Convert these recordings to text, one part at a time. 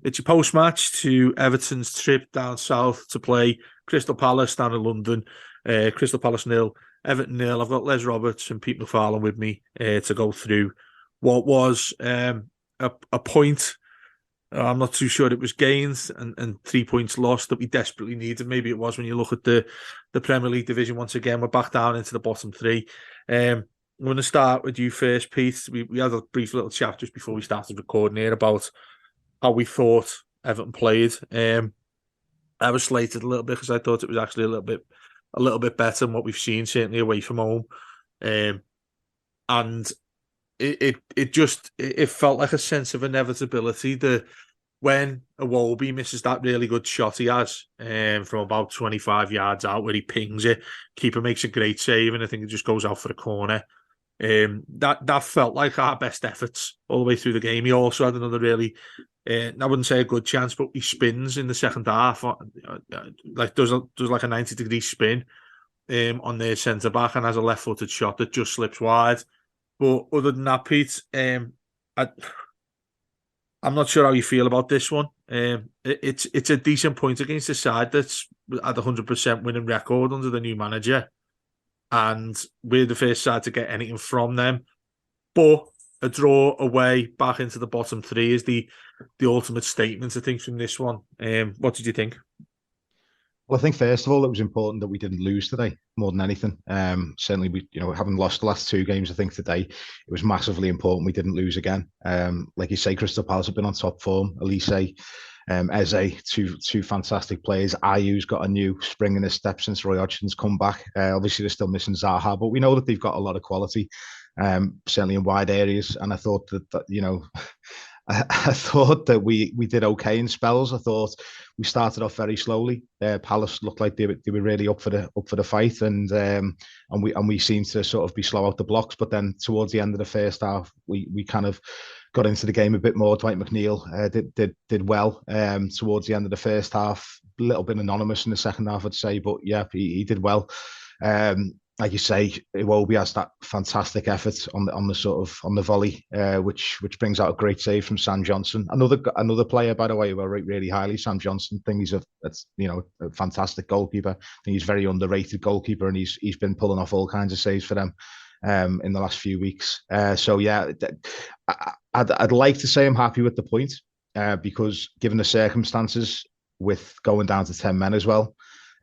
It's your post-match to Everton's trip down south to play Crystal Palace down in London. Crystal Palace 0, Everton 0. I've got Les Roberts and Pete McFarlane with me to go through what was a point. I'm not too sure it was gains and 3 points lost that we desperately needed. Maybe it was when you look at the Premier League division once again. We're back down into the bottom three. I'm going to start with you first, Pete. We had a brief little chat just before we started recording here about how we thought Everton played. I was slated a little bit because I thought it was actually a little bit better than what we've seen, certainly away from home. And it felt like a sense of inevitability that when Iwobi misses that really good shot he has from about 25 yards out where he pings it, keeper makes a great save, and I think it just goes out for a corner. That felt like our best efforts all the way through the game. He also had another really, I wouldn't say a good chance, but he spins in the second half, like does like a 90-degree spin on their centre back and has a left-footed shot that just slips wide. But other than that, Pete, I'm not sure how you feel about this one. It's a decent point against a side that's at 100% winning record under the new manager, and we're the first side to get anything from them. But a draw away back into the bottom three is the ultimate statement, I think, from this one. What did you think? Well, I think first of all, it was important that we didn't lose today more than anything. Certainly, we, having lost the last two games, I think today it was massively important we didn't lose again. Like you say, Crystal Palace have been on top form. Elise, Eze, two fantastic players. Ayu's got a new spring in his step since Roy Hodgson's come back. Obviously, they're still missing Zaha, but we know that they've got a lot of quality, certainly in wide areas. And I thought that I thought that we did okay in spells. I thought we started off very slowly. Palace looked like they were really up for the fight, and we seemed to sort of be slow out the blocks. But then towards the end of the first half, we kind of got into the game a bit more. Dwight McNeil did well towards the end of the first half. A little bit anonymous in the second half, I'd say, but yeah, he did well. Like you say, Iwobi has that fantastic effort on the volley, which brings out a great save from Sam Johnson. Another player, by the way, who I rate really highly, Sam Johnson. I think he's a fantastic goalkeeper. I think he's a very underrated goalkeeper, and he's been pulling off all kinds of saves for them in the last few weeks. So yeah, I'd like to say I'm happy with the point because given the circumstances with going down to 10 men as well,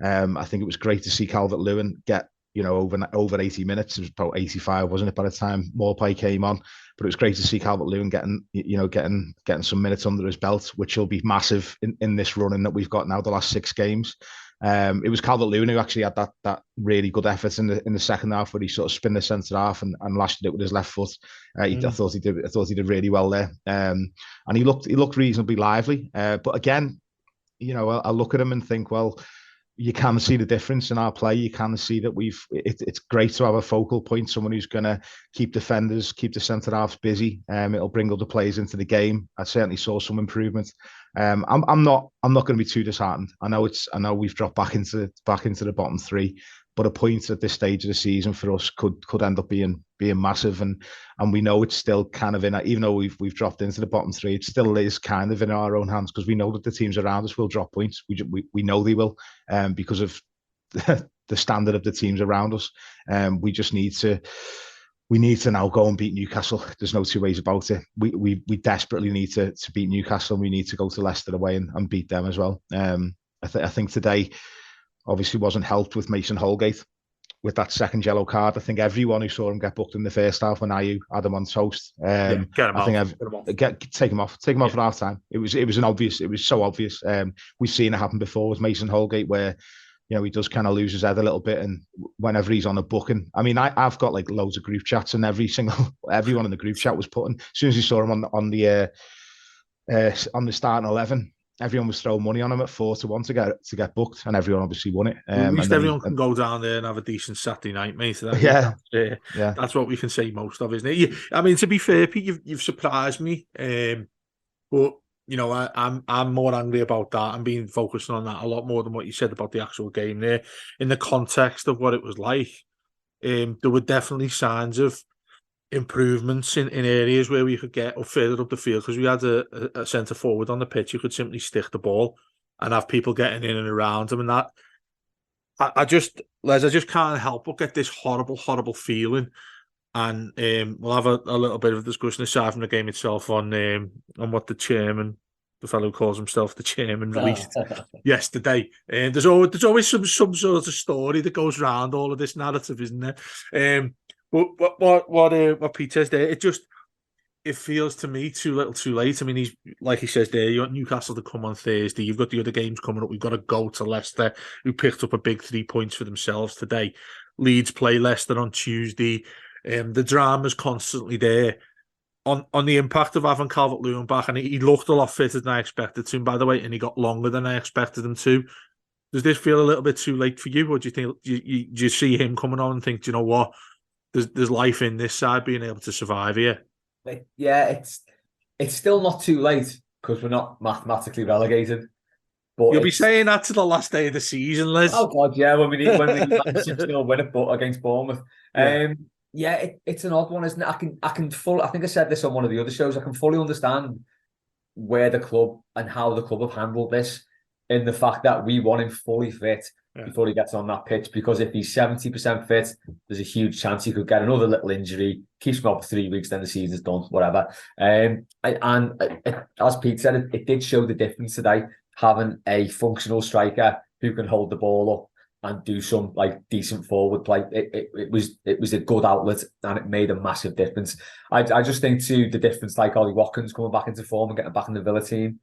I think it was great to see Calvert-Lewin get over 80 minutes. It was about 85, wasn't it, by the time Morpay came on? But it was great to see Calvert-Lewin getting some minutes under his belt, which will be massive in this running that we've got now, the last 6 games. It was Calvert-Lewin who actually had that really good effort in the second half where he sort of spun the centre half and lashed it with his left foot. I thought he did really well there, and he looked reasonably lively. But again, I look at him and think, well, you can see the difference in our play. You can see that it's great to have a focal point, someone who's going to keep defenders, keep the centre halves busy. It'll bring other players into the game. I certainly saw some improvement. I'm not going to be too disheartened. I know we've dropped back into the bottom three, but a point at this stage of the season for us could end up being massive, and we know it's still kind of even though we've dropped into the bottom three, it still is kind of in our own hands because we know that the teams around us will drop points. We know they will, because of the standard of the teams around us. We just need to. We need to now go and beat Newcastle. There's no two ways about it. We desperately need to beat Newcastle. And we need to go to Leicester away and beat them as well. I think today obviously wasn't helped with Mason Holgate with that second yellow card. I think everyone who saw him get booked in the first half when Ayew had him on toast. Get him take him off at half time. It was so obvious. We've seen it happen before with Mason Holgate where he does kind of lose his head a little bit, and whenever he's on a booking, I mean, I've got like loads of group chats, and everyone in the group chat was putting, as soon as you saw him on the starting 11, everyone was throwing money on him at 4-1 to get booked, and everyone obviously won it. At least everyone can go down there and have a decent Saturday night, mate. That's what we can say most of, isn't it? I mean, to be fair, Pete, you've surprised me, but I'm more angry about that. I'm being focused on that a lot more than what you said about the actual game there. In the context of what it was like, there were definitely signs of improvements in areas where we could get up further up the field, because we had a centre forward on the pitch who could simply stick the ball and have people getting in and around him. And that, I just, Les, I just can't help but get this horrible feeling. And we'll have a little bit of a discussion aside from the game itself on what the chairman, the fellow who calls himself the chairman, released yesterday. And there's always some sort of story that goes around all of this narrative, isn't there? What Pete says there, it feels to me too little, too late. I mean, he's like he says there, you got Newcastle to come on Thursday. You've got the other games coming up. We've got to go to Leicester, who picked up a big 3 points for themselves today. Leeds play Leicester on Tuesday. The drama's constantly there on the impact of having Calvert-Lewin back, and he looked a lot fitter than I expected to him, by the way, and he got longer than I expected him to. Does this feel a little bit too late for you, or do you think do you see him coming on and think, do you know what, there's life in this side being able to survive here? Yeah, it's still not too late because we're not mathematically relegated. But you'll be saying that to the last day of the season, Liz. Oh God, yeah, when we need 6-0 win it against Bournemouth. Yeah, it's an odd one, isn't it? I think I said this on one of the other shows. I can fully understand where the club and how the club have handled this, in the fact that we want him fully fit before he gets on that pitch, because if he's 70% fit, there's a huge chance he could get another little injury, keeps him up for 3 weeks, then the season's done, whatever. As Pete said, it did show the difference today, having a functional striker who can hold the ball up and do some decent forward play. It was a good outlet, and it made a massive difference. I just think too, the difference Ollie Watkins coming back into form and getting back in the Villa team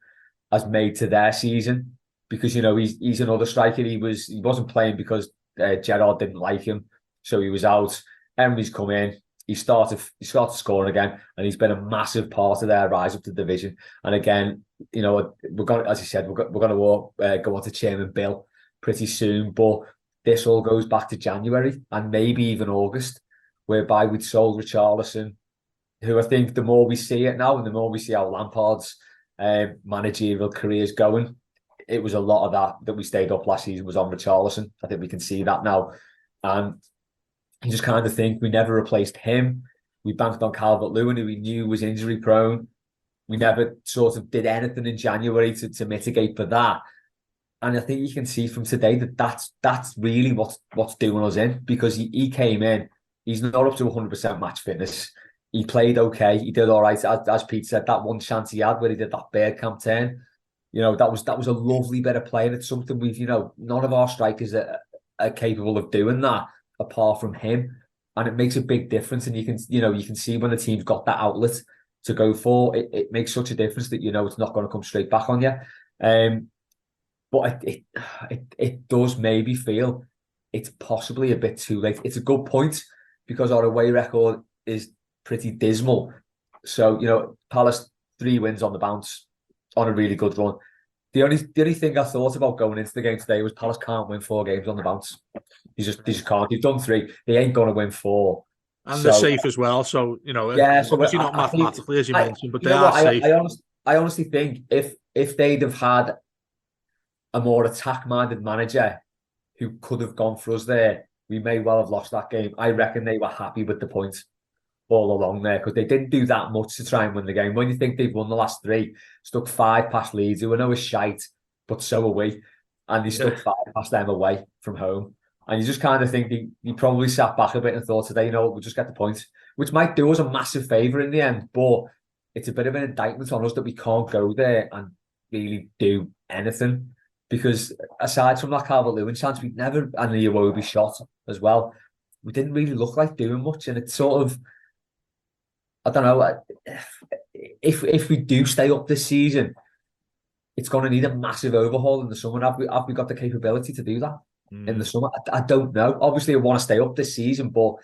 has made to their season, because he's another striker. He wasn't playing because Gerrard didn't like him, so he was out. Emery's come in. He started scoring again, and he's been a massive part of their rise up to the division. And again, we're going, as you said, we're going to go on to Chairman Bill pretty soon, but this all goes back to January and maybe even August, whereby we'd sold Richarlison, who I think the more we see it now and the more we see how Lampard's managerial career is going, it was a lot of that we stayed up last season was on Richarlison. I think we can see that now. And you just kind of think we never replaced him. We banked on Calvert-Lewin, who we knew was injury prone. We never sort of did anything in January to mitigate for that. And I think you can see from today that's really what's doing us in, because he came in, he's not up to 100% match fitness. He played okay, he did all right. As Pete said, that one chance he had where he did that Bergkamp turn, that was a lovely bit of play, and it's something we've, none of our strikers are capable of doing that apart from him, and it makes a big difference. And you can see when the team's got that outlet to go for it makes such a difference that it's not going to come straight back on you. But it does maybe feel it's possibly a bit too late. It's a good point, because our away record is pretty dismal. So, Palace 3 wins on the bounce on a really good run. The only thing I thought about going into the game today was Palace can't win 4 games on the bounce. They just can't. They've done 3. They ain't going to win 4. And they're safe as well. So, obviously not mathematically, as you mentioned, but they are safe. I honestly think if they'd have had a more attack-minded manager who could have gone for us there, we may well have lost that game. I reckon they were happy with the point all along there, because they didn't do that much to try and win the game. When you think they've won the last 3, stuck 5 past Leeds, who I know is shite, but so are we, and they stuck 5 past them away from home. And you just kind of think he probably sat back a bit and thought today, we'll just get the point, which might do us a massive favour in the end, but it's a bit of an indictment on us that we can't go there and really do anything. Because aside from that Calvert-Lewin chance, we'd never, and the Iwobi shot as well, we didn't really look like doing much. And it's sort of, I don't know, if we do stay up this season, it's going to need a massive overhaul in the summer. Have we got the capability to do that in the summer? I don't know. Obviously, I want to stay up this season, but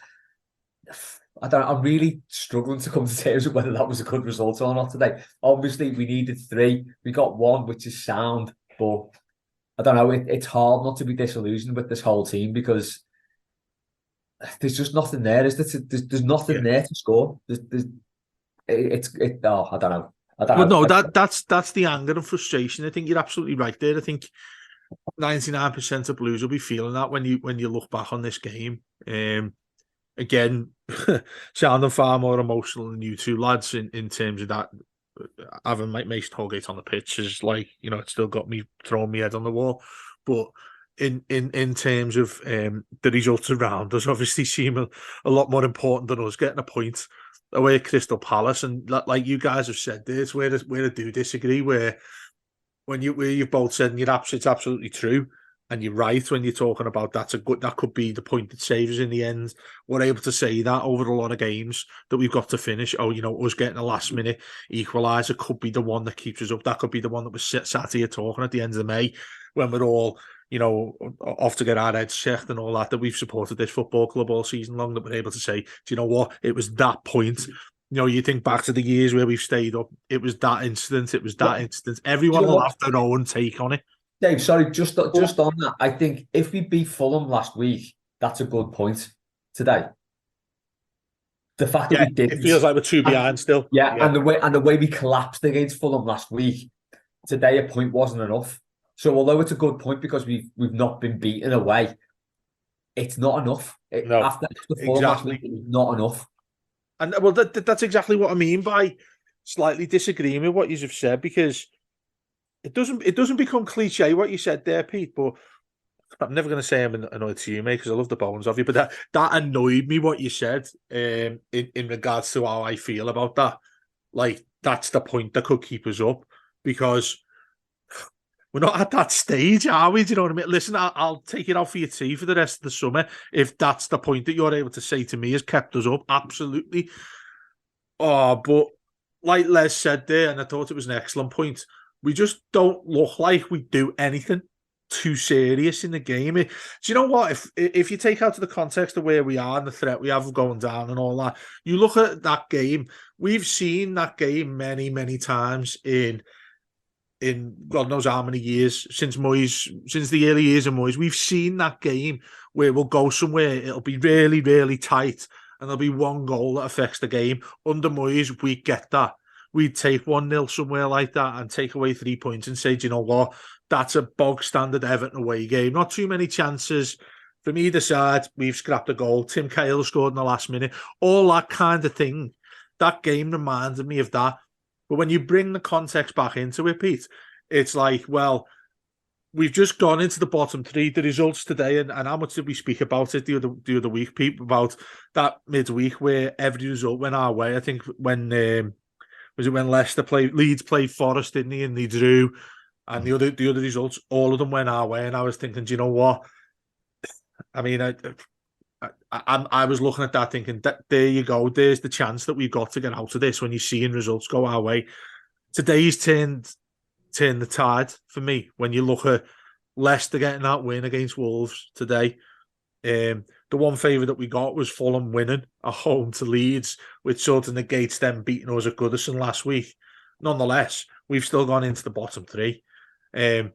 I'm really struggling to come to terms with whether that was a good result or not today. Obviously, we needed 3. We got 1, which is sound, but I don't know. It's hard not to be disillusioned with this whole team, because there's just nothing there. There's nothing there to score. I don't know. But no, that's the anger and frustration. I think you're absolutely right there. I think 99% of Blues will be feeling that when you look back on this game. Again, sounding far more emotional than you two lads in terms of that. Having Mason Holgate on the pitch is like, it still got me throwing my head on the wall. But in terms of the results around us, obviously seem a lot more important than us getting a point away at Crystal Palace. And like you guys have said, there's where I do disagree. Where you've both said, and it's absolutely true. And you're right when you're talking about that could be the point that saves us in the end. We're able to say that over a lot of games that we've got to finish. Oh, us getting a last minute equaliser could be the one that keeps us up. That could be the one that was sat here talking at the end of May when we're all, off to get our heads checked and all that, that we've supported this football club all season long, that we're able to say, do you know what? It was that point. You think back to the years where we've stayed up. It was that incident. It was that incident. Everyone will have their own take on it. Dave, sorry, just on that, I think if we beat Fulham last week, that's a good point today. The fact that we didn't, it feels like we're two behind still. Yeah, and the way we collapsed against Fulham last week, today a point wasn't enough. So although it's a good point because we've not been beaten away, it's not enough. After Fulham last week, it's not enough. And well, that's exactly what I mean by slightly disagreeing with what you have said, because it doesn't become cliche what you said there, Pete. But I'm never going to say I'm annoyed to you, mate, because I love the bones of you. But that annoyed me what you said in regards to how I feel about that. Like, that's the point that could keep us up, because we're not at that stage, are we? Do you know what I mean? Listen, I'll take it out for your tea for the rest of the summer if that's the point that you're able to say to me has kept us up. Absolutely. Oh, but like Les said there, and I thought it was an excellent point, we just don't look like we do anything too serious in the game. Do you know what? If you take out to the context of where we are and the threat we have going down and all that, you look at that game, we've seen that game many, many times in God knows how many years, since the early years of Moyes. We've seen that game where we'll go somewhere, it'll be really, really tight, and there'll be one goal that affects the game. Under Moyes, we get that. We'd take 1-0 somewhere like that and take away 3 points and say, do you know what? That's a bog standard Everton away game. Not too many chances from either side. We've scrapped a goal. Tim Cahill scored in the last minute. All that kind of thing. That game reminded me of that. But when you bring the context back into it, Pete, it's like, well, we've just gone into the bottom three. The results today, and how much did we speak about it the other week, Pete, about that midweek where every result went our way. I think when was it when Leeds played Forest, didn't he? And they drew, and the other results, all of them went our way. And I was thinking, do you know what? I mean, I was looking at that thinking, there you go. There's the chance that we've got to get out of this when you're seeing results go our way. Today's turned the tide for me when you look at Leicester getting that win against Wolves today. The one favour that we got was Fulham winning at home to Leeds, which sort of negates them beating us at Goodison last week. Nonetheless, we've still gone into the bottom three. I'm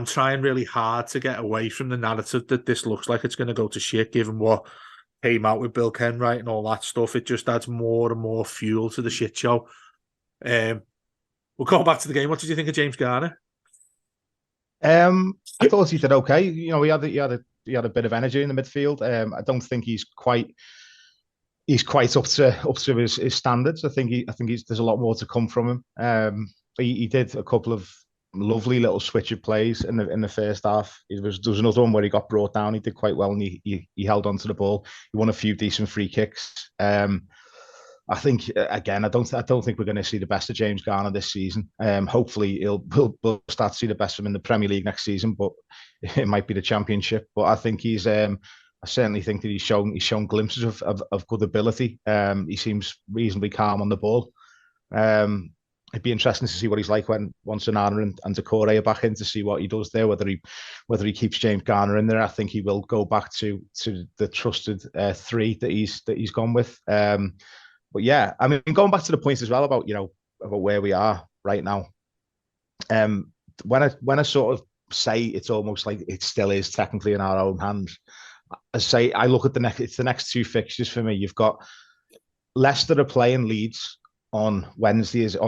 trying really hard to get away from the narrative that this looks like it's going to go to shit, given what came out with Bill Kenwright and all that stuff. It just adds more and more fuel to the shit show. We'll go back to the game. What did you think of James Garner? I thought he did okay. You know, he had a bit of energy in the midfield. I don't think he's quite up to his standards. I think there's a lot more to come from him. He did a couple of lovely little switch of plays in the first half. There was another one where he got brought down. He did quite well, and he held on to the ball. He won a few decent free kicks. I think again, I don't think we're going to see the best of James Garner this season. Hopefully, we'll start to see the best of him in the Premier League next season, but it might be the Championship. But I think he's. I certainly think that he's shown glimpses of good ability. He seems reasonably calm on the ball. It'd be interesting to see what he's like once Onana and Decore are back in, to see what he does there. Whether he keeps James Garner in there. I think he will go back to the trusted three that he's gone with. But yeah, I mean, going back to the points as well about where we are right now. When I sort of say it's almost like it still is technically in our own hands. I look at the next two fixtures for me. You've got Leicester are playing Leeds on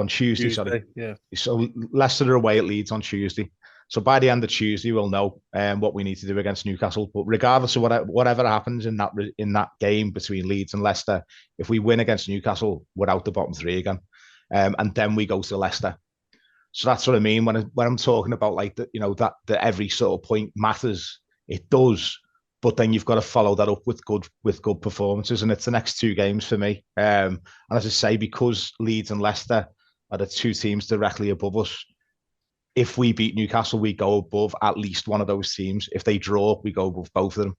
Tuesday. Sorry. Yeah. So Leicester are away at Leeds on Tuesday. So by the end of Tuesday, we'll know what we need to do against Newcastle. But regardless of whatever happens in that game between Leeds and Leicester, if we win against Newcastle, we're out the bottom three again, and then we go to Leicester. So that's what I mean when I'm talking about like that every sort of point matters. It does, but then you've got to follow that up with good performances, and it's the next two games for me. And as I say, because Leeds and Leicester are the two teams directly above us, if we beat Newcastle, we go above at least one of those teams. If they draw, we go above both of them.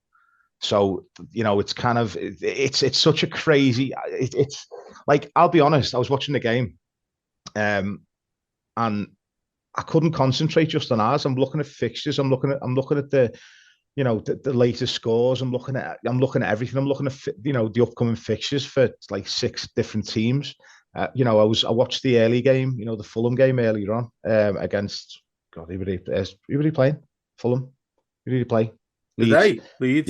So it's kind of it's such a crazy. It's like, I'll be honest, I was watching the game, and I couldn't concentrate just on ours. I'm looking at fixtures. I'm looking at the the latest scores. I'm looking at everything. I'm looking at the upcoming fixtures for like 6 different teams. I watched the early game, the Fulham game earlier on against who were they playing? Fulham. Who did he play? Leeds. Leeds.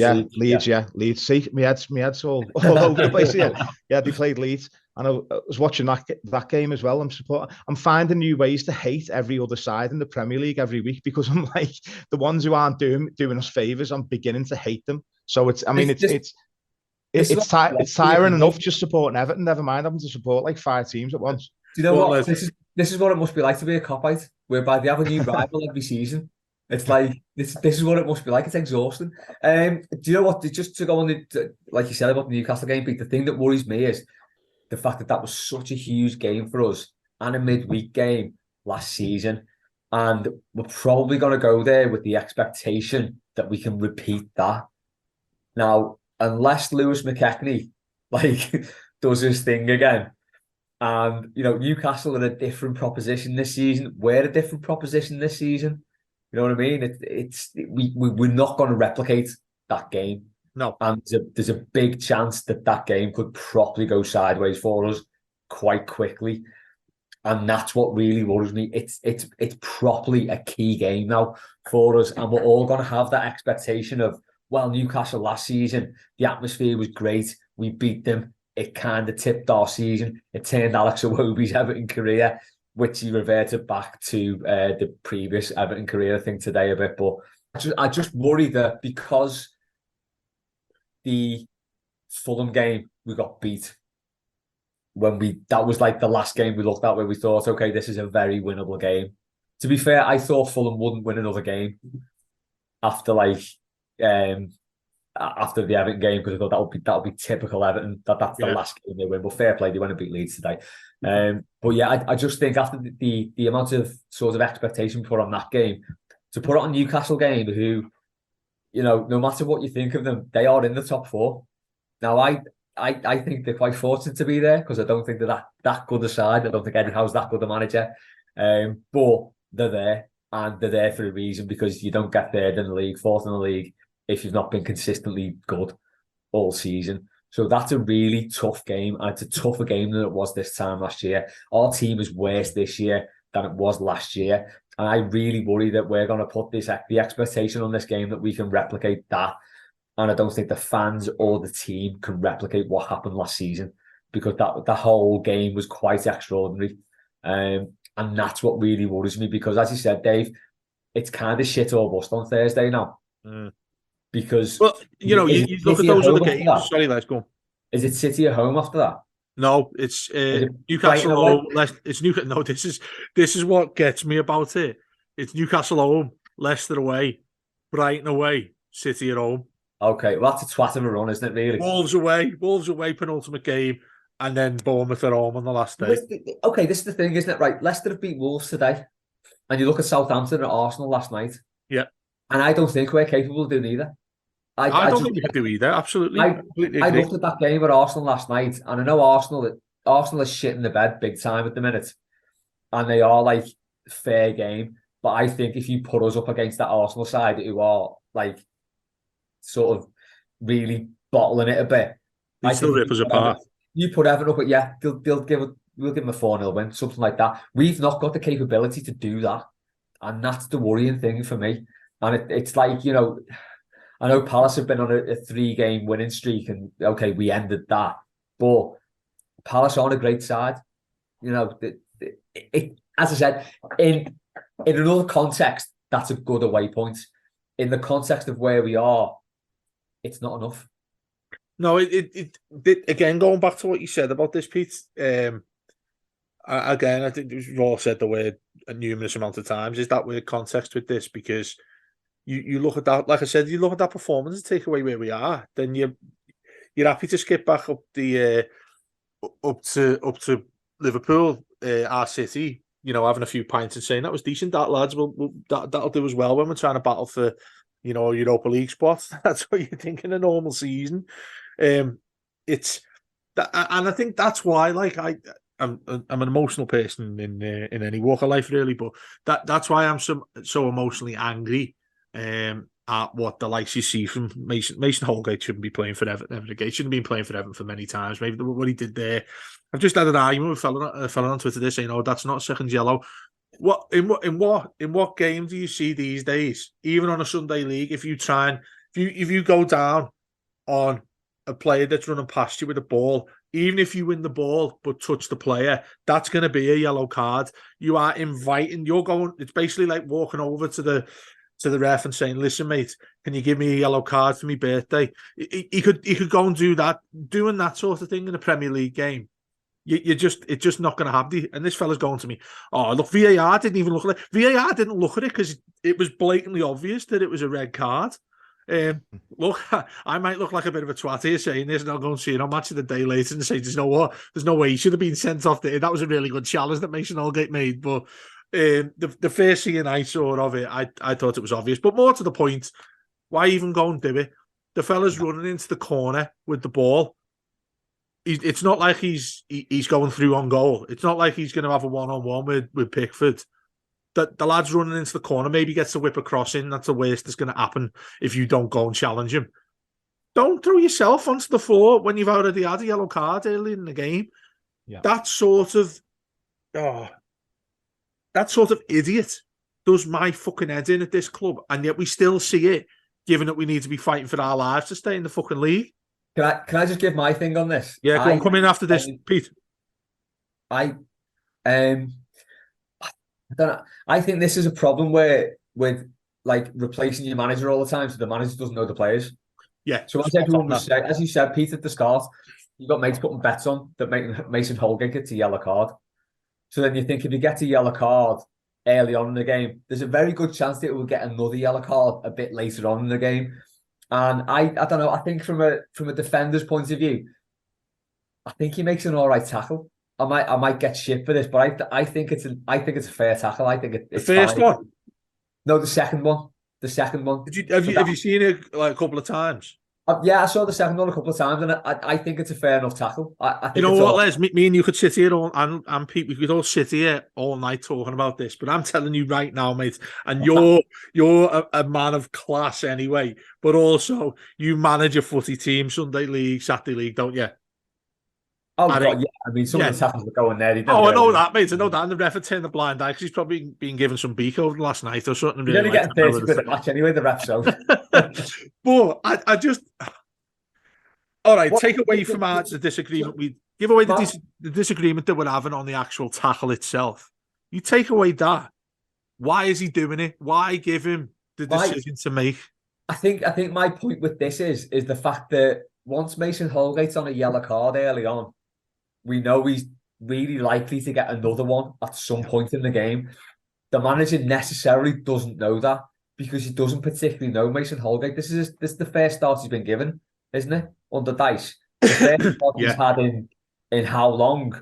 Leeds. See, my head's all over the place here. Yeah, they played Leeds, and I was watching that game as well. I'm finding new ways to hate every other side in the Premier League every week, because I'm like, the ones who aren't doing us favours, I'm beginning to hate them. So it's tiring enough just supporting Everton. Never mind having to support like 5 teams at once. Do you know what? This is what it must be like to be a cop-out, whereby they have a new rival every season. It's like this is what it must be like. It's exhausting. Do you know what? Just to go on like you said about the Newcastle game, Pete, the thing that worries me is the fact that was such a huge game for us and a midweek game last season, and we're probably going to go there with the expectation that we can repeat that. Now, unless Lewis McKechnie does his thing again, and Newcastle are a different proposition this season. We're a different proposition this season. You know what I mean? We're not going to replicate that game. No, and there's a big chance that game could properly go sideways for us quite quickly, and that's what really worries me. It's properly a key game now for us, and we're all going to have that expectation of, well, Newcastle last season, the atmosphere was great. We beat them. It kind of tipped our season. It turned Alex Iwobi's Everton career, which he reverted back to the previous Everton career, I think, today a bit. But I just worry that because the Fulham game, we got beat. That was like the last game we looked at where we thought, okay, this is a very winnable game. To be fair, I thought Fulham wouldn't win another game after after the Everton game, because I thought that would be typical Everton. That's the last game they win. But fair play, they went and beat Leeds today. But yeah, I just think after the amount of sort of expectation put on that game, to put it on Newcastle game, who, no matter what you think of them, they are in the top 4. Now, I think they're quite fortunate to be there, because I don't think they're that good a side. I don't think Eddie Howe's that good a manager. But they're there, and they're there for a reason, because you don't get third in the league, fourth in the league, if you've not been consistently good all season. So that's a really tough game, and it's a tougher game than it was this time last year. Our team is worse this year than it was last year, and I really worry that we're going to put the expectation on this game that we can replicate that, and I don't think the fans or the team can replicate what happened last season, because that whole game was quite extraordinary, and that's what really worries me, because, as you said, Dave, it's kind of shit or bust on Thursday now. Because you look at those other games. Sorry, let's go. Is it City at home after that? No, it's Newcastle home. It's Newcastle. No, this is what gets me about it. It's Newcastle home, Leicester away, Brighton away, City at home. Okay, well, that's a twat of a run, isn't it? Really. Wolves away, penultimate game, and then Bournemouth at home on the last day. Okay, this is the thing, isn't it? Right, Leicester have beat Wolves today, and you look at Southampton and Arsenal last night. Yeah, and I don't think we're capable of doing either. I don't think we can do either. Absolutely. I looked at that game at Arsenal last night, and I know Arsenal is shit in the bed big time at the minute, and they are like fair game. But I think if you put us up against that Arsenal side, who are like sort of really bottling it a bit, they still rip us apart. You put Everton up, we'll give them a 4-0 win, something like that. We've not got the capability to do that, and that's the worrying thing for me. And it's like, I know Palace have been on a 3-game winning streak, and okay, we ended that. But Palace aren't a great side. As I said, in another context, that's a good away point. In the context of where we are, it's not enough. No, it again, going back to what you said about this, Pete. Again, I think we've all said the word a numerous amount of times. Is that weird context with this? Because you look at that, like I said, you look at that performance and take away where we are, then you're happy to skip back up the up to Liverpool, our city. You know, having a few pints and saying that was decent. That lads, that'll do as well when we're trying to battle for, you know, Europa League spot. That's what you think in a normal season. It's that, and I think that's why, like, I'm an emotional person in any walk of life, really. But that's why I'm so emotionally angry at what the likes you see from Mason Holgate. Shouldn't be playing for Everton ever again. Shouldn't have been playing for Everton for many times. Maybe what he did there. I've just had an argument with a fella on Twitter saying, "Oh, that's not second yellow." In what game do you see these days? Even on a Sunday league, if you go down on a player that's running past you with a ball, even if you win the ball but touch the player, that's going to be a yellow card. You are inviting. You're going. It's basically like walking over to the ref and saying, "Listen, mate, can you give me a yellow card for my birthday?" He could go and do that. Doing that sort of thing in a Premier League game, it's just not going to happen. And this fella's going to me, "Oh, look, VAR didn't even look at it. VAR didn't look at it because it was blatantly obvious that it was a red card." Look, I might look like a bit of a twat here saying this, and I'll go and see it on Match of the Day later and say, "There's no way he should have been sent off there." That was a really good challenge that Mason Holgate made, but the first scene I saw of it, I thought it was obvious. But more to the point, why even go and do it? The fella's running into the corner with the ball. It's not like he's going through on goal. It's not like he's going to have a one-on-one with Pickford. The lad's running into the corner, maybe gets a whip across in. That's the worst that's going to happen if you don't go and challenge him. Don't throw yourself onto the floor when you've already had a yellow card early in the game. Yeah. That sort of idiot does my fucking head in at this club, and yet we still see it, given that we need to be fighting for our lives to stay in the fucking league. Can I just give my thing on this? Yeah, go on, come in after this, Pete. I don't know. I think this is a problem with like replacing your manager all the time, so the manager doesn't know the players. Yeah. So as everyone was saying, as you said, Pete, at the start, you got mates putting bets on that Mason Holgate gets a yellow card. So then you think if you get a yellow card early on in the game, there's a very good chance that it will get another yellow card a bit later on in the game. And I don't know. I think from a defender's point of view, I think he makes an all right tackle. I might get shit for this, but I think it's a fair tackle. I think it's the first fine. one. No, the second one. The second one. Have you seen it like a couple of times? Yeah, I saw the second one a couple of times, and I think it's a fair enough tackle. I think you know what, Les? Me and you could sit here and Pete, we could all sit here all night talking about this. But I'm telling you right now, mate, and you're a man of class anyway. But also, you manage a footy team, Sunday league, Saturday league, don't you? Oh, God, yeah. I mean, some of the tackles that go in there. I know that, mate. I know that. And the ref had turned the blind eye because he's probably been given some beak over the last night or something. You're only getting 30 quid a match anyway, the ref, so. But I just... All right, take away from our disagreement. We give away the disagreement that we're having on the actual tackle itself. You take away that. Why is he doing it? Why give him the decision to make? I think my point with this is the fact that once Mason Holgate's on a yellow card early on, we know he's really likely to get another one at some point in the game. The manager necessarily doesn't know that because he doesn't particularly know Mason Holgate. This is the first start he's been given, isn't it? Under Dice. The first start he's had in how long?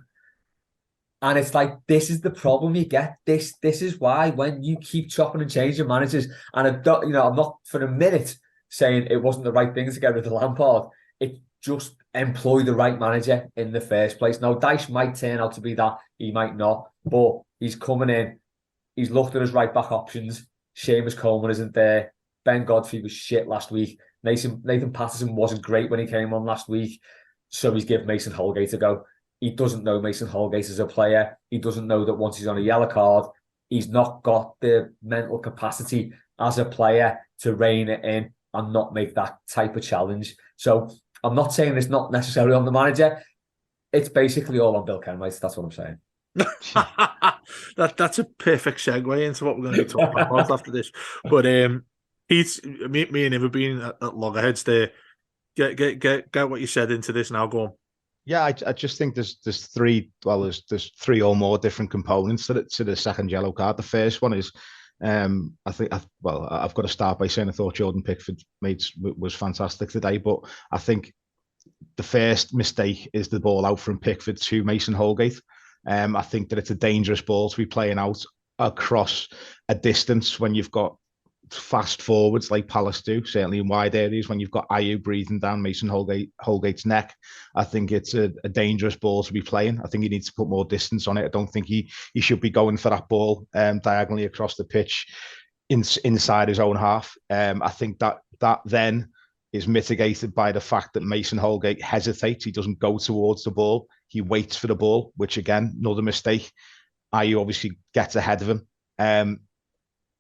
And it's like, this is the problem you get. This is why when you keep chopping and changing managers, and I'm not for a minute saying it wasn't the right thing to get rid of Lampard. It just employ the right manager in the first place. Now, Dice might turn out to be that, he might not, but he's coming in. He's looked at his right back options. Seamus Coleman isn't there. Ben Godfrey was shit last week. Nathan Patterson wasn't great when he came on last week. So he's given Mason Holgate a go. He doesn't know Mason Holgate as a player. He doesn't know that once he's on a yellow card, he's not got the mental capacity as a player to rein it in and not make that type of challenge. So I'm not saying it's not necessarily on the manager. It's basically all on Bill Kenwright. That's what I'm saying. That's a perfect segue into what we're going to be talking about after this. But Pete, me and him have been at loggerheads there. Get what you said into this now. Go on. Yeah, I just think there's three. Well, there's three or more different components to the second yellow card. The first one is, I've got to start by saying I thought Jordan Pickford was fantastic today, but I think the first mistake is the ball out from Pickford to Mason Holgate. I think that it's a dangerous ball to be playing out across a distance when you've got fast forwards like Palace do, certainly in wide areas. When you've got Ayew breathing down Mason Holgate's neck, I think it's a dangerous ball to be playing. I think he needs to put more distance on it. I don't think he should be going for that ball diagonally across the pitch inside his own half. I think that then is mitigated by the fact that Mason Holgate hesitates. He doesn't go towards the ball. He waits for the ball, which again, another mistake. Ayew obviously gets ahead of him.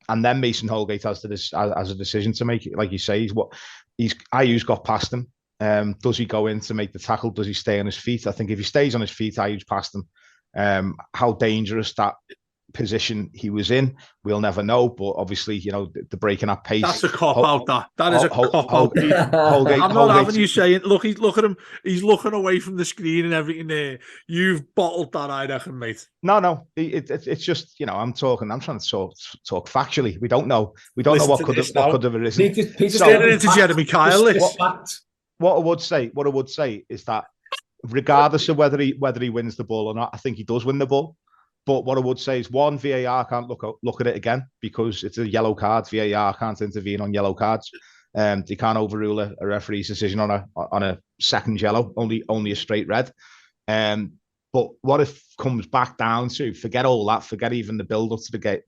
And then Mason Holgate has a decision to make. Like you say, Ayew's got past him. Does he go in to make the tackle? Does he stay on his feet? I think if he stays on his feet, Ayew's past him. How dangerous that position he was in, we'll never know. But obviously, the breaking at pace. That's a cop out. That is a cop out. I'm not having you saying, look at him. He's looking away from the screen and everything there. You've bottled that, I reckon, mate. No. It's just, I'm trying to talk factually. We don't know. We don't know what could have arisen. Peter's getting into Jeremy Kyle. What I would say is that regardless of whether he wins the ball or not, I think he does win the ball. But what I would say is, one, VAR can't look at it again because it's a yellow card. VAR can't intervene on yellow cards. They can't overrule a referee's decision on a second yellow, only a straight red. But what if comes back down to forget all that, forget even the build up to the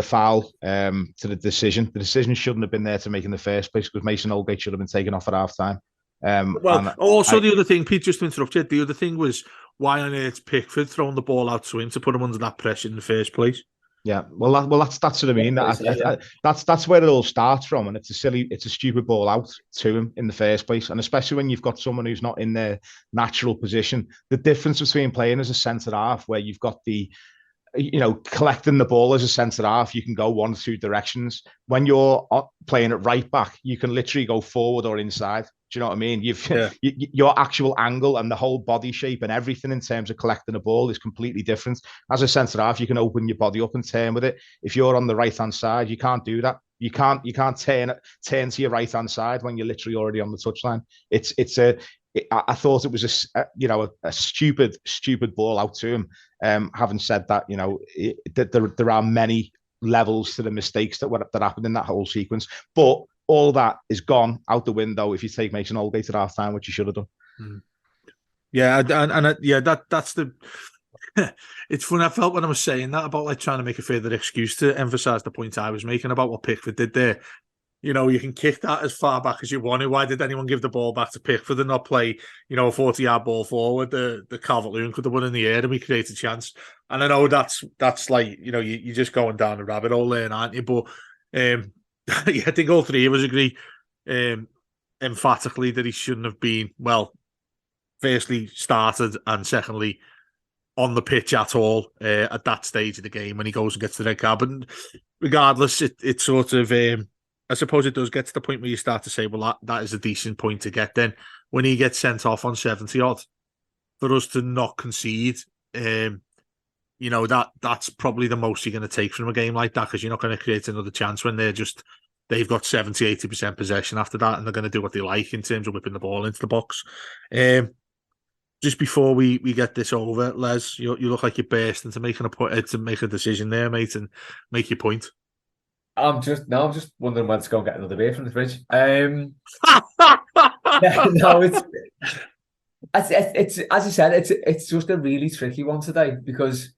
foul, to the decision. The decision shouldn't have been there to make in the first place because Mason Holgate should have been taken off at half time. The other thing, Pete, just to interrupt you, the other thing was, why on earth Pickford throwing the ball out to him to put him under that pressure in the first place? Yeah, that's what I mean. That's where it all starts from, and it's a stupid ball out to him in the first place, and especially when you've got someone who's not in their natural position. The difference between playing as a centre half, where you've got collecting the ball as a centre half, you can go one or two directions. When you're playing at right back, you can literally go forward or inside. Do you know what I mean? Your actual angle and the whole body shape and everything in terms of collecting a ball is completely different. As a centre half, you can open your body up and turn with it. If you're on the right hand side, you can't do that. You can't turn to your right hand side when you're literally already on the touchline. I thought it was a stupid ball out to him. Having said that, there are many levels to the mistakes that happened in that whole sequence, but all that is gone out the window if you take Mason Holgate at half time, which you should have done. Yeah, that's the. It's funny. I felt when I was saying that about trying to make a further excuse to emphasise the point I was making about what Pickford did there. You can kick that as far back as you want to. Why did anyone give the ball back to Pickford and not play, a 40-yard ball forward? The Calvert-Lewin could have won in the air and we created a chance. And I know that's like, you're just going down the rabbit hole there, aren't you? But I think all three of us agree emphatically that he shouldn't have been, firstly, started, and secondly, on the pitch at all at that stage of the game when he goes and gets the red card. But regardless, it sort of... I suppose it does get to the point where you start to say, well, that is a decent point to get then. When he gets sent off on 70-odd, for us to not concede, that's probably the most you're going to take from a game like that, because you're not going to create another chance when they've got 70-80% possession after that, and they're going to do what they like in terms of whipping the ball into the box. Just before we get this over, Les, you look like you're bursting to make a decision there, mate, and make your point. I'm just wondering when to go and get another beer from the fridge. It's as you said, it's just a really tricky one today, because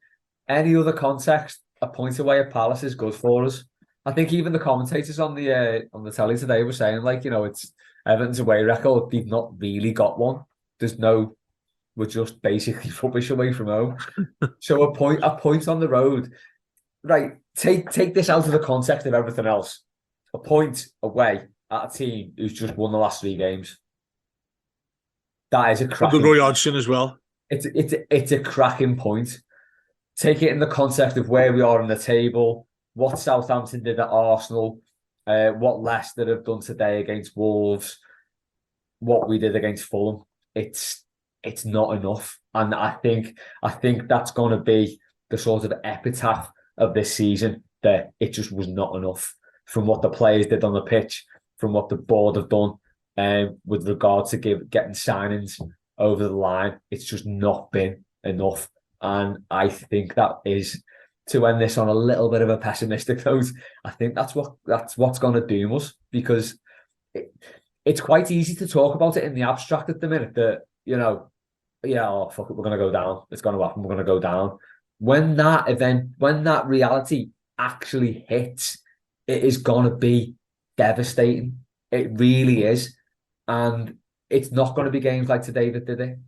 any other context, a point away at Palace is good for us. I think even the commentators on the telly today were saying, it's Everton's away record. They've not really got one. We're just basically rubbish away from home. So a point on the road. Right, take this out of the context of everything else. A point away at a team who's just won the last 3 games. That is a cracking... The Roy Hodgson as well. It's a cracking point. Take it in the context of where we are on the table, what Southampton did at Arsenal, what Leicester have done today against Wolves, what we did against Fulham. It's not enough, and I think that's going to be the sort of epitaph of this season, that it just was not enough from what the players did on the pitch, from what the board have done, with regard to getting signings over the line. It's just not been enough, and I think that is, to end this on a little bit of a pessimistic note, I think that's what's going to doom us, because it's quite easy to talk about it in the abstract at the minute, that, oh, fuck it, we're going to go down. It's going to happen. We're going to go down. When that reality actually hits, it is going to be devastating. It really is. And it's not going to be games like today that did it.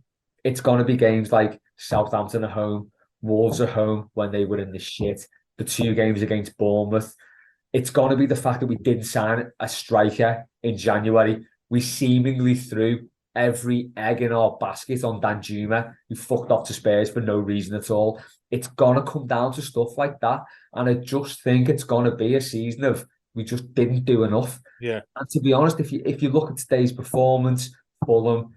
It's going to be games like Southampton at home, Wolves at home when they were in the shit, the 2 games against Bournemouth. It's going to be the fact that we didn't sign a striker in January. We seemingly threw every egg in our basket on Danjuma, who fucked off to Spurs for no reason at all. It's going to come down to stuff like that. And I just think it's going to be a season of, we just didn't do enough. Yeah. And to be honest, if you look at today's performance, Fulham,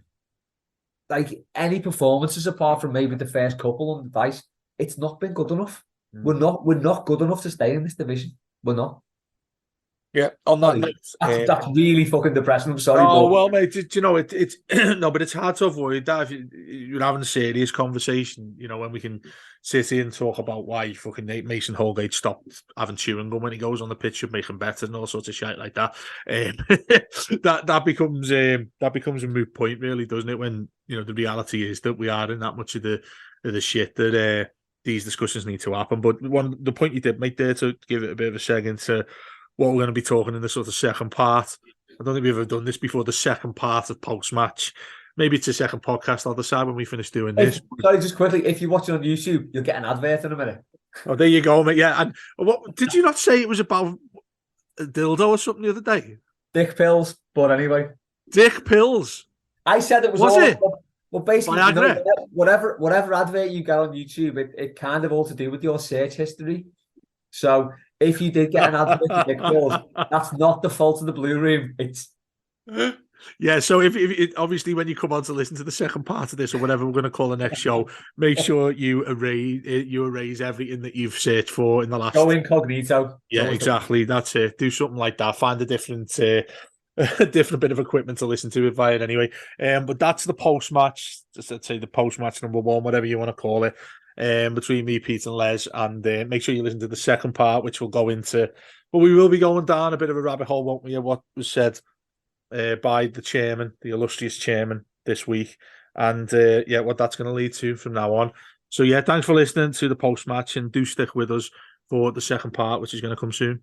like any performances apart from maybe the first couple on the dice, it's not been good enough. We're not good enough to stay in this division. We're not. Yeah, on that note, that's really fucking depressing. I'm sorry. Oh, but well, mate, it's no, but it's hard to avoid that if you're having a serious conversation, when we can sit here and talk about why fucking Mason Holgate stopped having chewing gum when he goes on the pitch, should make him better and all sorts of shit like that. That becomes a moot point, really, doesn't it? When the reality is that we are in that much of the shit that these discussions need to happen. But the point you did make there, to give it a bit of a second to what we're going to be talking in the sort of second part. I don't think we've ever done this before, the second part of post-match. Maybe it's a second podcast, I'll decide when we finish doing this. Sorry, just quickly, if you watch it on YouTube, you'll get an advert in a minute. Oh, there you go, mate. Yeah, and what did you not say it was about a dildo or something the other day? Dick pills, but anyway. Dick pills? I said it was all... it? Well, basically, whatever advert you get on YouTube, it kind of all to do with your search history. So if you did get an advert for Dick pills, that's not the fault of the Blue Room. It's yeah. So if obviously when you come on to listen to the second part of this or whatever we're going to call the next show, make sure you erase everything that you've searched for in the last. Go incognito. Yeah, exactly. That's it. Do something like that. Find a different bit of equipment to listen to it via anyway. But that's the post match. Let's say the post match number 1, whatever you want to call it. Between me, Pete, and Les, and make sure you listen to the second part, which will go into. But we will be going down a bit of a rabbit hole, won't we? Of what was said by the chairman, the illustrious chairman, this week, and what that's going to lead to from now on. So thanks for listening to the post match, and do stick with us for the second part, which is going to come soon.